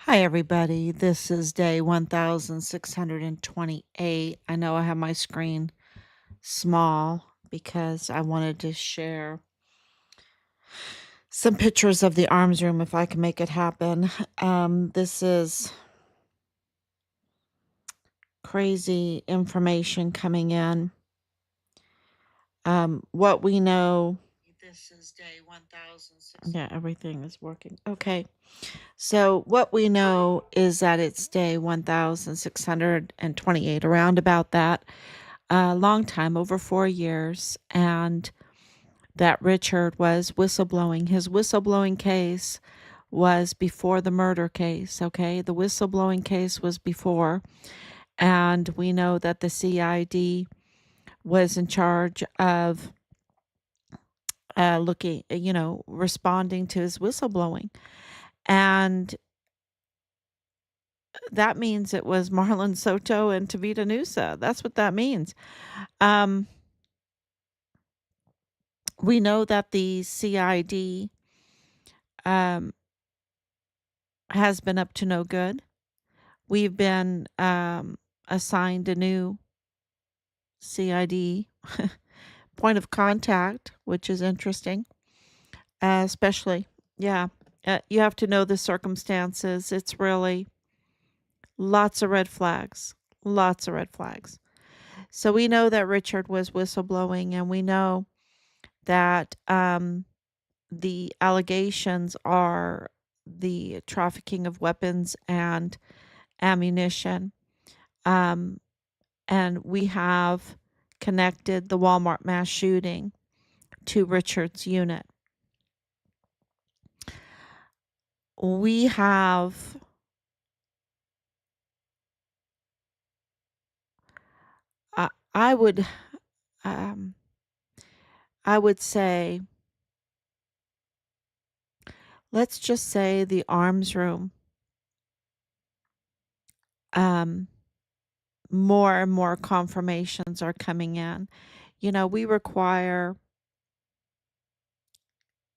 Hi, everybody. This is day 1628. I know I have my screen small because I wanted to share some pictures of the arms room if I can make it happen. This is crazy information coming in. What we know. This is day 1600. Yeah, everything is working. Okay. So what we know is that it's day 1628, around about that, a long time, over 4 years, and that Richard was whistleblowing. His whistleblowing case was before the murder case, okay? The whistleblowing case was before, and we know that the CID was in charge of responding to his whistleblowing. And that means it was Marlon Soto and Tavita Nusa. That's what that means. Um, we know that the CID has been up to no good. We've been assigned a new CID point of contact, which is interesting, especially, yeah. You have to know the circumstances. It's really lots of red flags, lots of red flags. So we know that Richard was whistleblowing, and we know that the allegations are the trafficking of weapons and ammunition. Um, and we have connected the Walmart mass shooting to Richard's unit. We have uh, I would um, I would say, let's just say the arms room, um, more and more confirmations are coming in. We require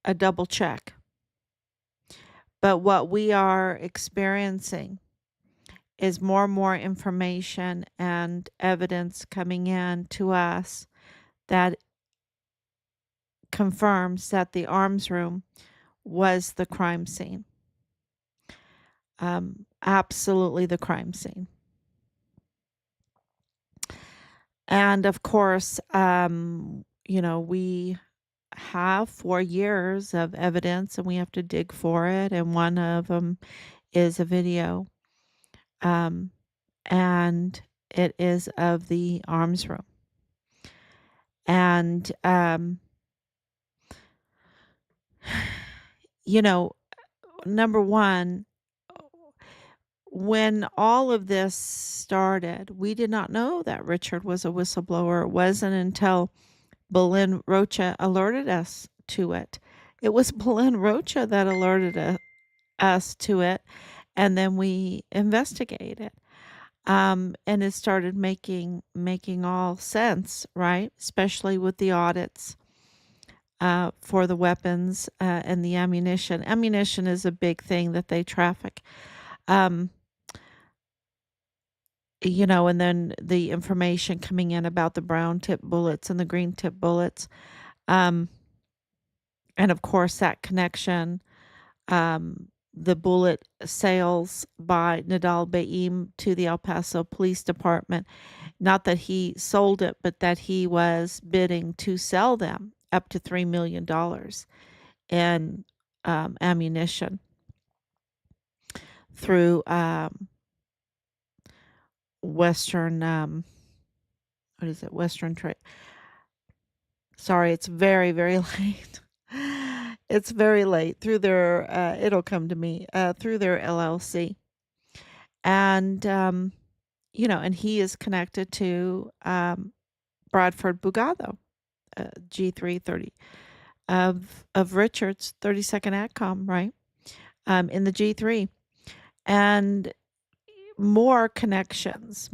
a double check. But what we are experiencing is more and more information and evidence coming in to us that confirms that the arms room was the crime scene. Absolutely the crime scene. And of course, we have 4 years of evidence and we have to dig for it. And one of them is a video. And it is of the arms room. And, number one, when all of this started, we did not know that Richard was a whistleblower. It wasn't until Belen Rocha alerted us to it. It was Belen Rocha that alerted us to it, and then we investigated. And it started making all sense, right? Especially with the audits for the weapons and the ammunition. Ammunition is a big thing that they traffic. Um, and then the information coming in about the brown tip bullets and the green tip bullets. Um, and of course, that connection, the bullet sales by Nadal Baim to the El Paso Police Department. Not that he sold it, but that he was bidding to sell them up to $3 million in ammunition through Western, what is it? Western Trade. Sorry, it's very, very late. It's very late through their, it'll come to me, through their LLC. And, and he is connected to Bradford Bugado, G330 of Richard's 32nd ATCOM, right? In the G3. And more connections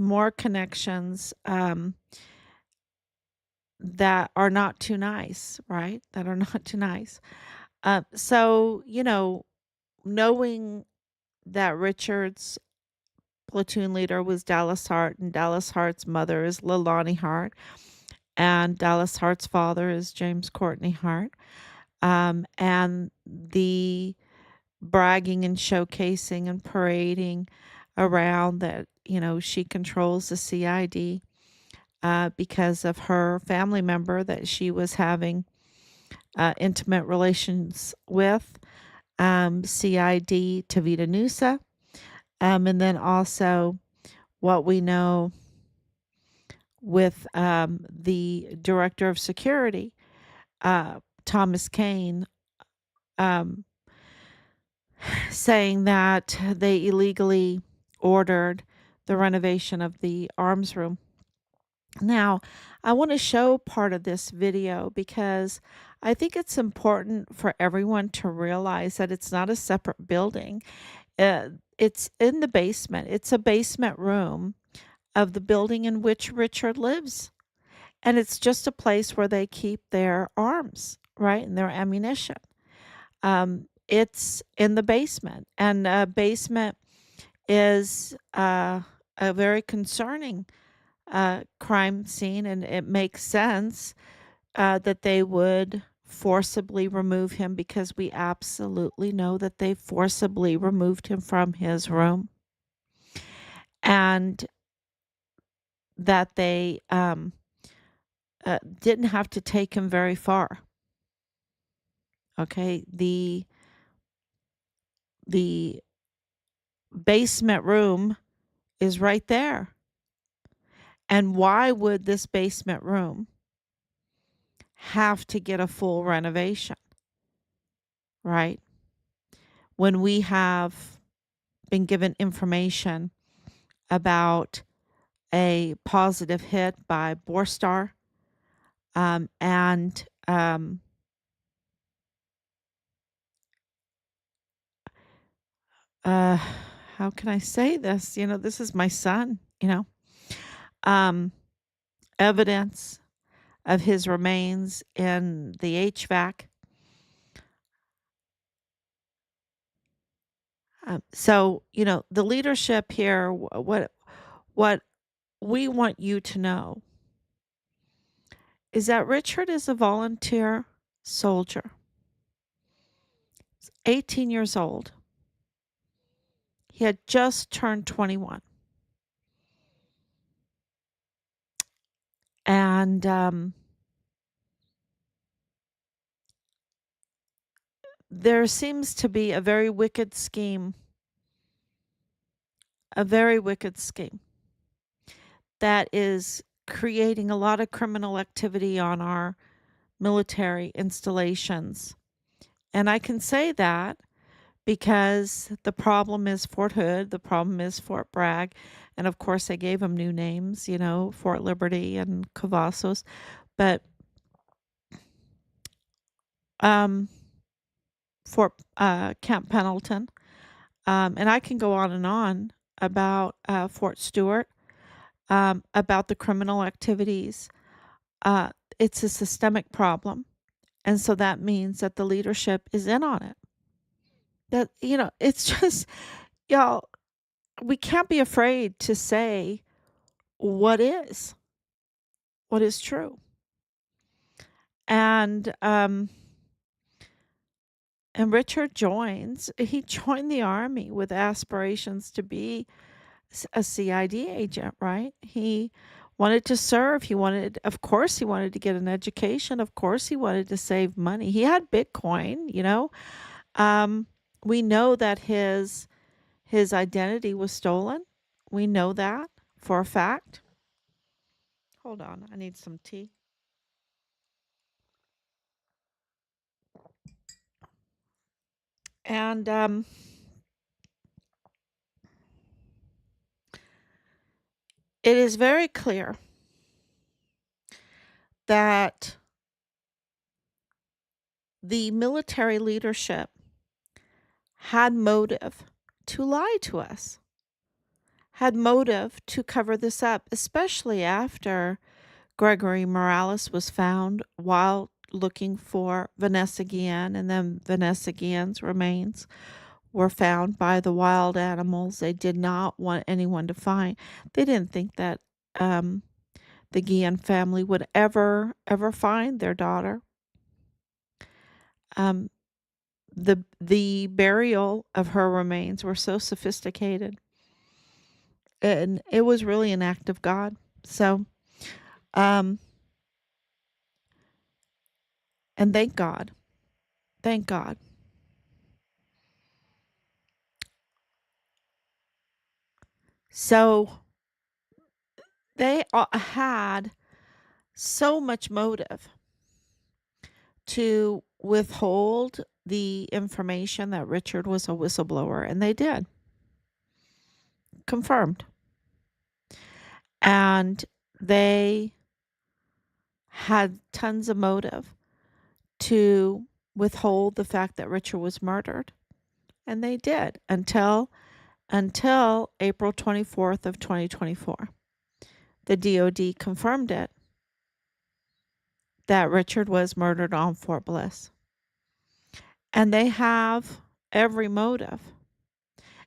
that are not too nice, right? That are not too nice. So, knowing that Richard's platoon leader was Dallas Hart, and Dallas Hart's mother is Leilani Hart, and Dallas Hart's father is James Courtney Hart. And the bragging and showcasing and parading around that, she controls the CID because of her family member that she was having intimate relations with, CID Tavita Nusa. And then also what we know with the director of security, Thomas Kane, um, saying that they illegally ordered the renovation of the arms room. Now, I want to show part of this video because I think it's important for everyone to realize that it's not a separate building. It's in the basement. It's a basement room of the building in which Richard lives. And it's just a place where they keep their arms, right? And their ammunition. It's in the basement. And basement is a very concerning crime scene. And it makes sense that they would forcibly remove him because we absolutely know that they forcibly removed him from his room. And that they didn't have to take him very far. Okay, the basement room is right there. And why would this basement room have to get a full renovation? Right? When we have been given information about a positive hit by Borstar, and uh, how can I say this? This is my son, um, evidence of his remains in the HVAC. So, the leadership here, what we want you to know is that Richard is a volunteer soldier. He's 18 years old. He had just turned 21. And there seems to be a very wicked scheme that is creating a lot of criminal activity on our military installations. And I can say that because the problem is Fort Hood, the problem is Fort Bragg, and of course I gave them new names, Fort Liberty and Cavazos, but Fort Camp Pendleton, and I can go on about Fort Stewart, about the criminal activities. Uh, it's a systemic problem, and so that means that the leadership is in on it. That it's just y'all. We can't be afraid to say what is true. And Richard he joined the army with aspirations to be a CID agent, right? He wanted to serve. Of course he wanted to get an education. Of course he wanted to save money. He had Bitcoin. Um, we know that his identity was stolen. We know that for a fact. Hold on, I need some tea. And it is very clear that the military leadership had motive to lie to us, had motive to cover this up, especially after Gregory Morales was found while looking for Vanessa Guillen and then Vanessa Guillen's remains were found by the wild animals. They did not want anyone to find. They didn't think that um, the Guillen family would ever find their daughter. Um, the burial of her remains were so sophisticated, and it was really an act of God. So, um, and thank God, thank God. So they had so much motive to withhold the information that Richard was a whistleblower, and they did. Confirmed. And they had tons of motive to withhold the fact that Richard was murdered. And they did until April 24th of 2024. The DOD confirmed it, that Richard was murdered on Fort Bliss. And they have every motive.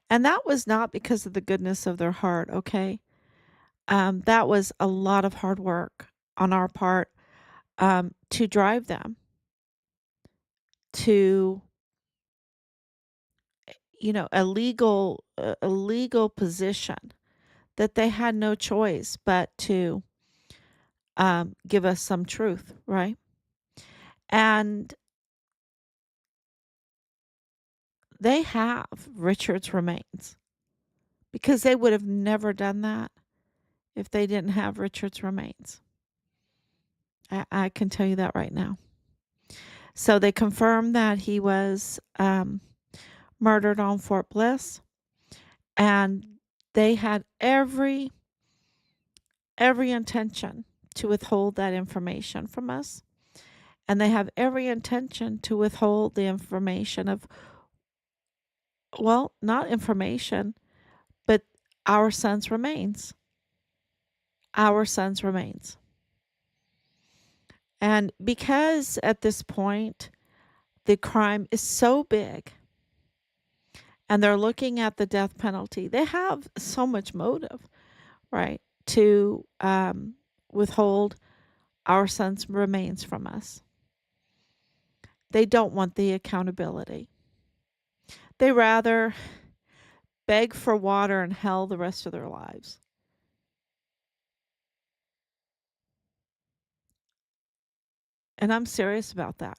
And that was not because of the goodness of their heart, okay? That was a lot of hard work on our part, to drive them to, a legal position that they had no choice but to give us some truth, right? And they have Richard's remains, because they would have never done that if they didn't have Richard's remains. I can tell you that right now. So they confirmed that he was murdered on Fort Bliss, and they had every intention to withhold that information from us. And they have every intention to withhold the information of, well, not information, but our son's remains. Our son's remains. And because at this point, the crime is so big and they're looking at the death penalty, they have so much motive, right, to withhold our son's remains from us. They don't want the accountability. They rather beg for water in hell the rest of their lives. And I'm serious about that,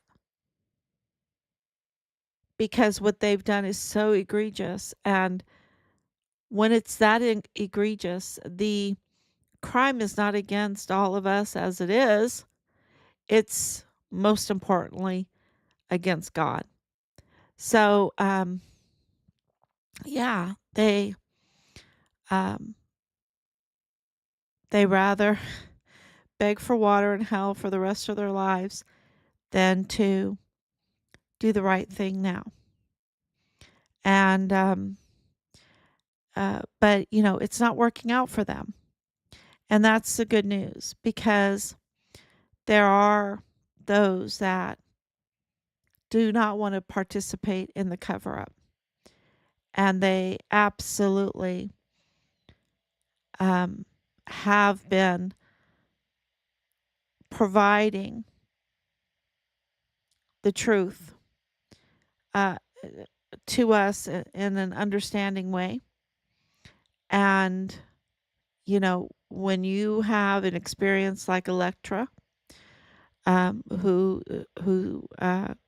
because what they've done is so egregious. And when it's that egregious, the crime is not against all of us as it is, it's most importantly against God. So, yeah, um, they rather beg for water in hell for the rest of their lives than to do the right thing now. And, but, it's not working out for them. And that's the good news, because there are those that do not want to participate in the cover up. And they absolutely have been providing the truth uh, to us in an understanding way. And, when you have an experience like Electra, who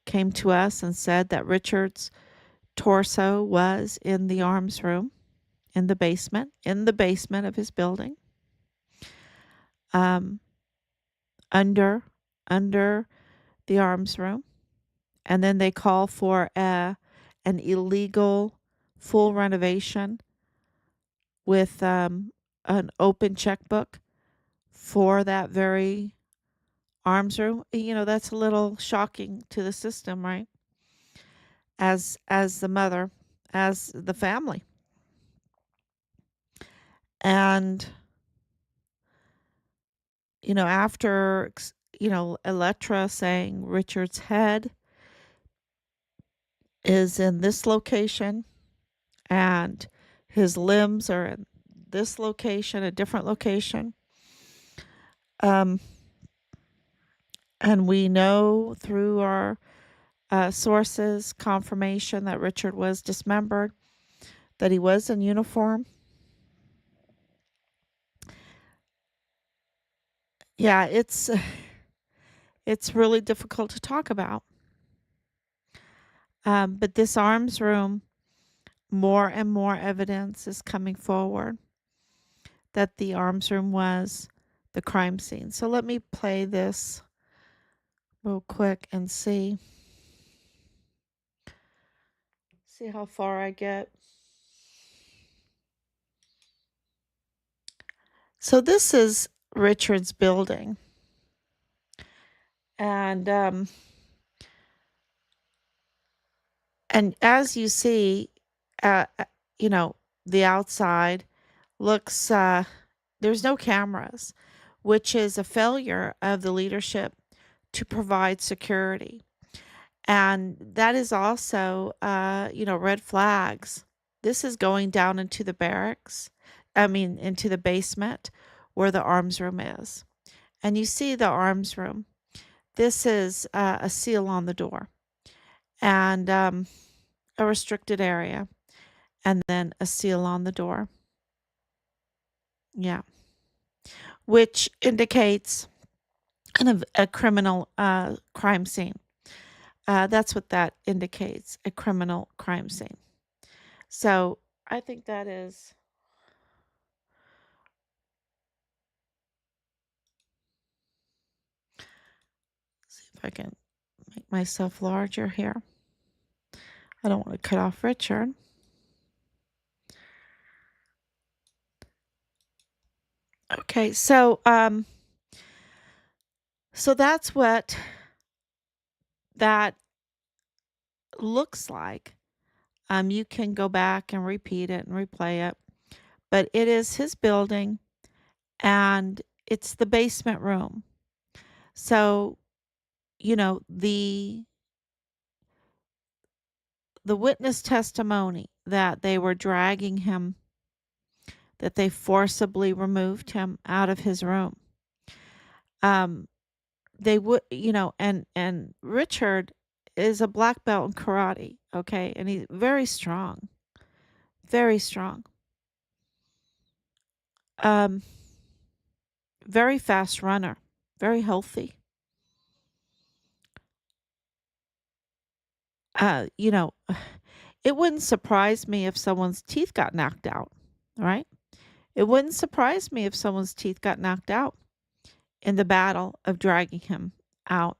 came to us and said that Richard's torso was in the arms room, in the basement of his building, um, under the arms room, and then they call for an illegal full renovation with an open checkbook for that very arms room. That's a little shocking to the system, right? As the mother, as the family. And after Electra saying Richard's head is in this location, and his limbs are in this location, a different location. Um, and we know through our sources confirmation that Richard was dismembered, that he was in uniform. Yeah, it's really difficult to talk about. But this arms room, more and more evidence is coming forward that the arms room was the crime scene. So let me play this real quick and see how far I get. So this is Richard's building, and as you see, you know, the outside looks, there's no cameras, which is a failure of the leadership to provide security. And that is also, red flags. This is going down into the barracks, into the basement where the arms room is. And you see the arms room. This is a seal on the door, and a restricted area, and then a seal on the door. Yeah. Which indicates kind of a criminal crime scene. That's what that indicates, a criminal crime scene. So I think that is. See if I can make myself larger here. I don't want to cut off Richard. Okay, so that's what that looks like. You can go back and repeat it and replay it, but it is his building, and it's the basement room. So, the witness testimony that they were dragging him, that they forcibly removed him out of his room. They would, and Richard is a black belt in karate, okay? And he's very strong. Very strong. Um very fast runner, very healthy. Uh, you know, it wouldn't surprise me if someone's teeth got knocked out, right? It wouldn't surprise me if someone's teeth got knocked out in the battle of dragging him out,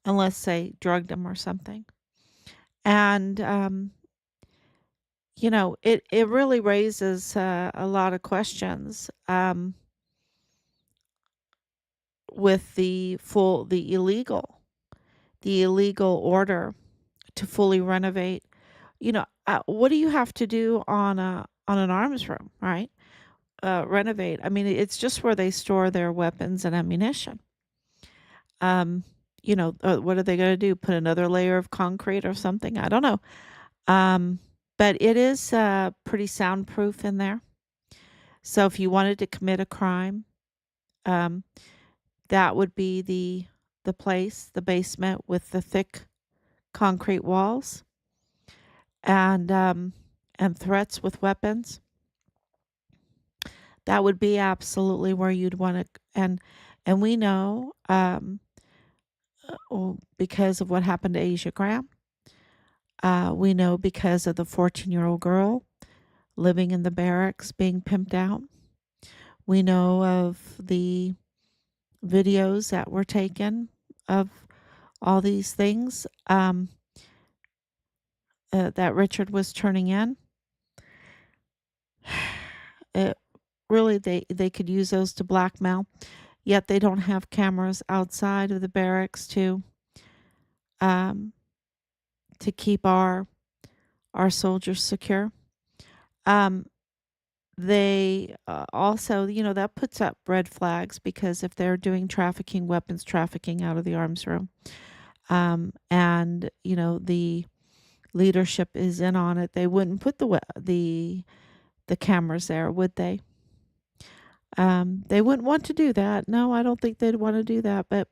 unless they drugged him or something. And it really raises a lot of questions with the illegal order to fully renovate. What do you have to do on an arms room, right? Renovate. I mean, it's just where they store their weapons and ammunition. What are they going to do? Put another layer of concrete or something? I don't know. But it is pretty soundproof in there. So if you wanted to commit a crime, um, that would be the place, the basement with the thick concrete walls, and threats with weapons. That would be absolutely where you'd want to. And we know, because of what happened to Asia Graham. We know because of the 14-year-old girl living in the barracks being pimped out. We know of the videos that were taken of all these things that Richard was turning in. It, really, they could use those to blackmail, yet they don't have cameras outside of the barracks to keep our soldiers secure. They also, that puts up red flags, because if they're doing weapons trafficking out of the arms room, and the leadership is in on it, they wouldn't put the cameras there, would they? They wouldn't want to do that. No, I don't think they'd want to do that, but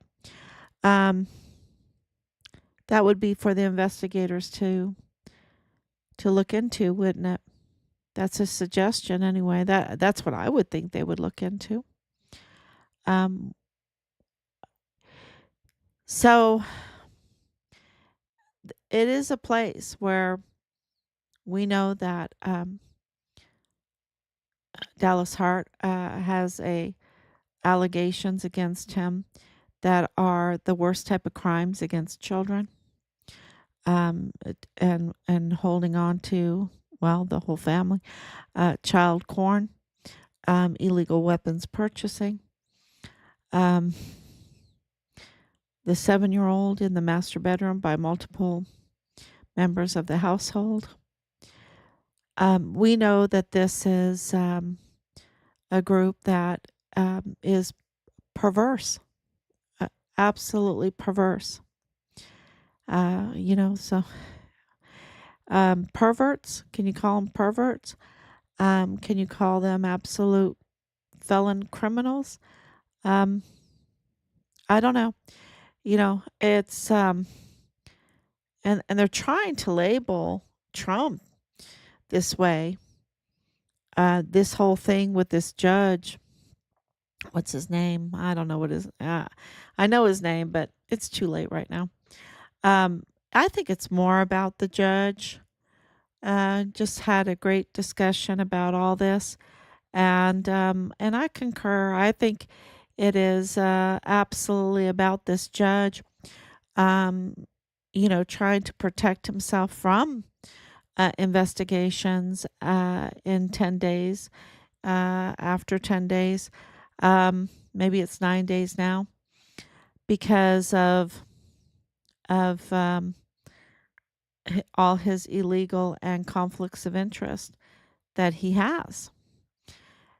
um, that would be for the investigators to look into, wouldn't it? That's a suggestion anyway. That's what I would think they would look into. Um, so it is a place where we know that Dallas Hart has a allegations against him that are the worst type of crimes against children, and holding on to, well, the whole family, child porn, illegal weapons purchasing, um, the 7-year-old in the master bedroom by multiple members of the household. We know that this is a group that is perverse, uh, absolutely perverse. So perverts, can you call them perverts? Can you call them absolute felon criminals? Um, I don't know. It's and they're trying to label Trump this way. This whole thing with this judge, what's his name? I don't know what his. I know his name, but it's too late right now. Um, I think it's more about the judge. Just had a great discussion about all this, and I concur. I think it is absolutely about this judge. Um, trying to protect himself from investigations in 10 days, after 10 days. Maybe it's 9 days now because of all his illegal and conflicts of interest that he has.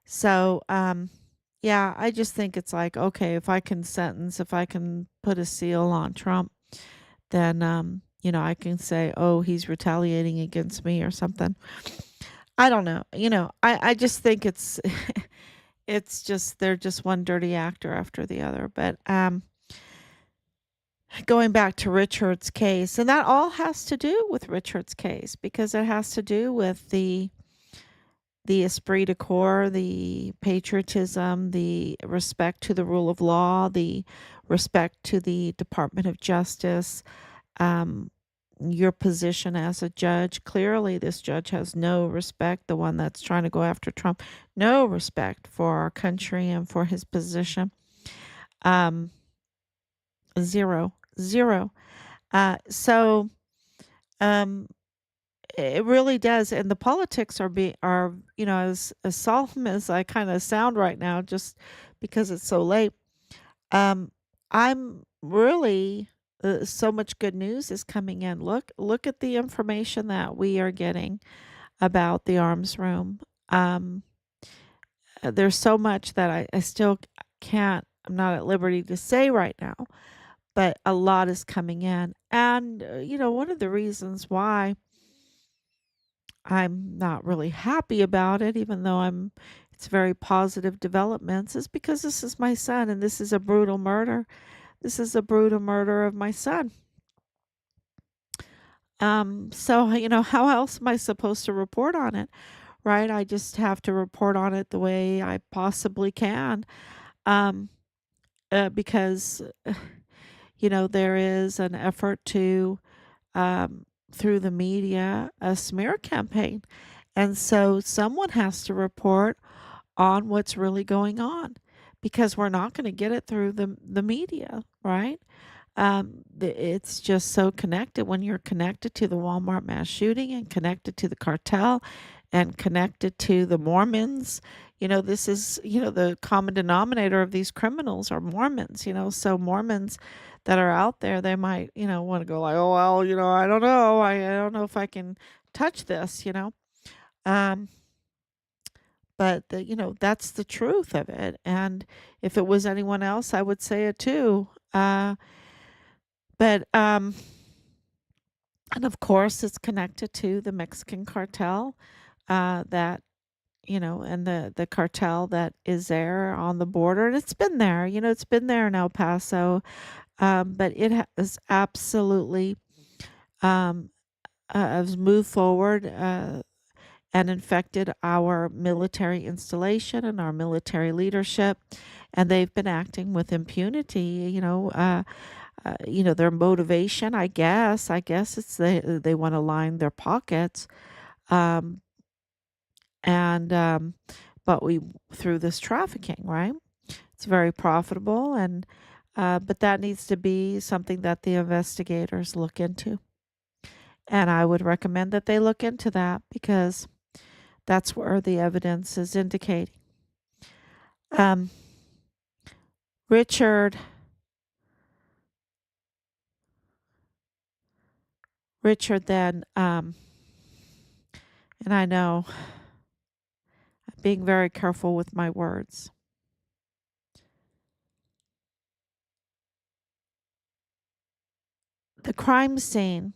So, yeah, I just think it's like, okay, if I can put a seal on Trump, then, I can say, oh, he's retaliating against me or something. I don't know. I just think it's just, they're just one dirty actor after the other. But, going back to Richard's case, and that all has to do with Richard's case because it has to do with the esprit de corps, the patriotism, the respect to the rule of law, the respect to the Department of Justice, um, your position as a judge. Clearly, this judge has no respect, the one that's trying to go after Trump, no respect for our country and for his position. Um, zero, zero. So, um, it really does, and the politics are, as solemn as I kind of sound right now, just because it's so late. Um, I'm really so much good news is coming in. Look at the information that we are getting about the arms room. Um, there's so much that I still can't. I'm not at liberty to say right now, but a lot is coming in, and one of the reasons why I'm not really happy about it, even though it's very positive developments, is because this is my son and this is a brutal murder. This is a brutal murder of my son. So, how else am I supposed to report on it? Right? I just have to report on it the way I possibly can. Um, because, there is an effort to, through the media, a smear campaign. And so someone has to report on what's really going on because we're not going to get it through the media, right? It's just so connected when you're connected to the Walmart mass shooting and connected to the cartel and connected to the Mormons. This is, the common denominator of these criminals are Mormons, so Mormons that are out there, they might, want to go like, oh, well, I don't know. I don't know if I can touch this. Um, but that's the truth of it. And if it was anyone else, I would say it too. But And of course, it's connected to the Mexican cartel, that, and the cartel that is there on the border. And it's been there, it's been there in El Paso, but it has absolutely, um, has moved forward, and infected our military installation and our military leadership. And they've been acting with impunity, their motivation, I guess it's they want to line their pockets. Um, and but we through this trafficking, right? It's very profitable, and but that needs to be something that the investigators look into. And I would recommend that they look into that because that's where the evidence is indicating. Um, Richard, Richard, then, and I know I'm being very careful with my words. The crime scene,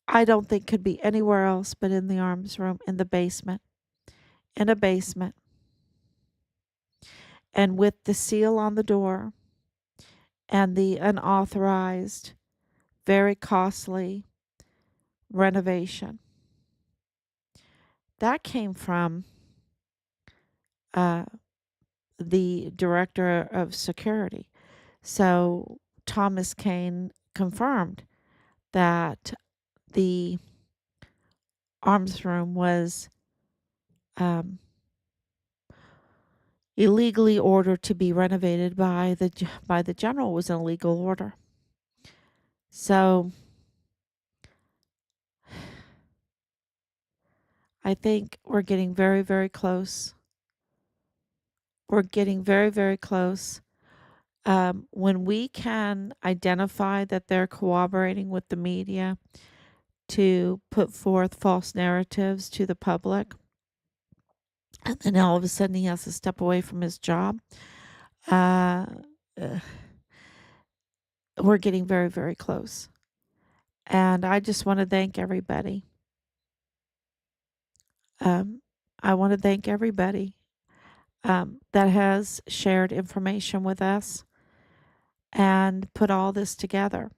I don't think could be anywhere else but in the arms room, in the basement, in a basement, and with the seal on the door and the unauthorized, very costly renovation. That came from uh, the director of security. So Thomas Kane confirmed that the arms room was um, illegally ordered to be renovated by the general. It was an illegal order. So I think we're getting very, very close. We're getting very, very close. When we can identify that they're cooperating with the media to put forth false narratives to the public, and then all of a sudden he has to step away from his job, uh, uh, we're getting very, very close. And I just want to thank everybody. Um, I want to thank everybody that has shared information with us and put all this together.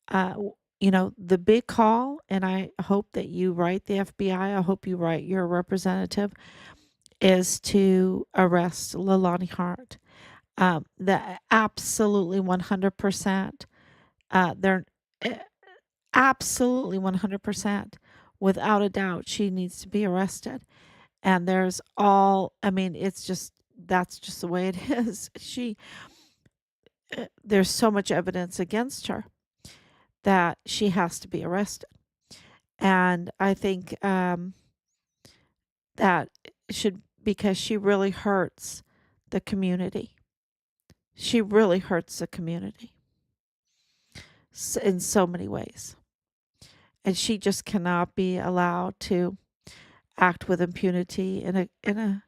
Uh, the big call, and I hope that you write the FBI, I hope you write your representative, is to arrest Leilani Hart. The absolutely 100%, they're eh, absolutely 100%, without a doubt, she needs to be arrested. And I mean, that's just the way it is. There's so much evidence against her that she has to be arrested. And I think that should, because she really hurts the community. She really hurts the community in so many ways. And she just cannot be allowed to act with impunity in a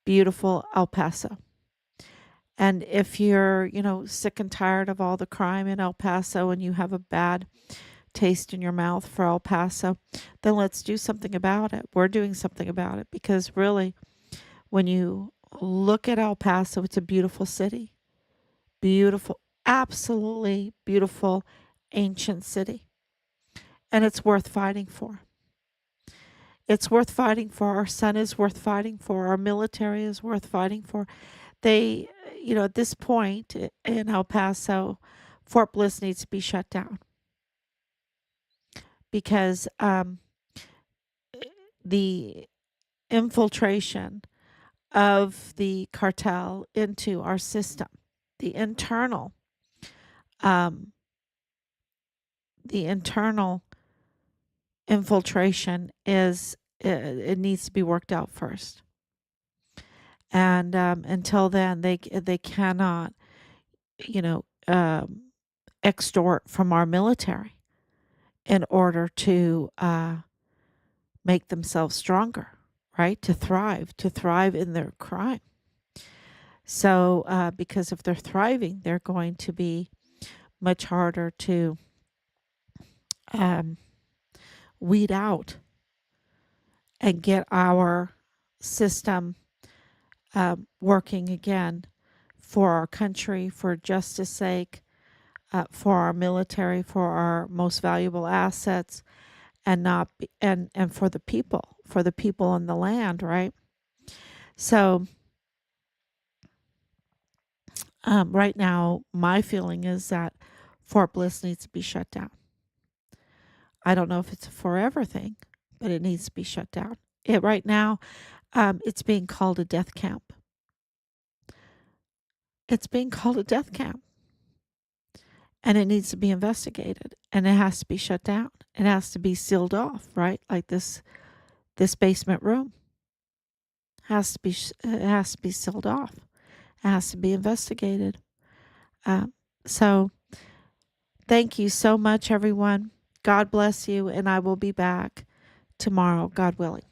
beautiful El Paso. And if you're, sick and tired of all the crime in El Paso and you have a bad taste in your mouth for El Paso, then let's do something about it. We're doing something about it because really, when you look at El Paso, it's a beautiful city. Beautiful, absolutely beautiful, ancient city. And it's worth fighting for. It's worth fighting for. Our son is worth fighting for. Our military is worth fighting for. They, at this point in El Paso, Fort Bliss needs to be shut down because the infiltration of the cartel into our system, the internal, um, the internal infiltration it needs to be worked out first. And until then, they cannot, you know, um, extort from our military in order to make themselves stronger, right? To thrive in their crime. So, because if they're thriving, they're going to be much harder to um, weed out and get our system working again for our country, for justice sake, for our military, for our most valuable assets, and not be, and for the people on the land, right? So right now, my feeling is that Fort Bliss needs to be shut down. I don't know if it's a forever thing, but it needs to be shut down. Right now, it's being called a death camp. It's being called a death camp, and it needs to be investigated, and it has to be shut down. It has to be sealed off, right? Like this basement room it has to be sealed off. It has to be investigated. So thank you so much, everyone. God bless you, and I will be back tomorrow, God willing.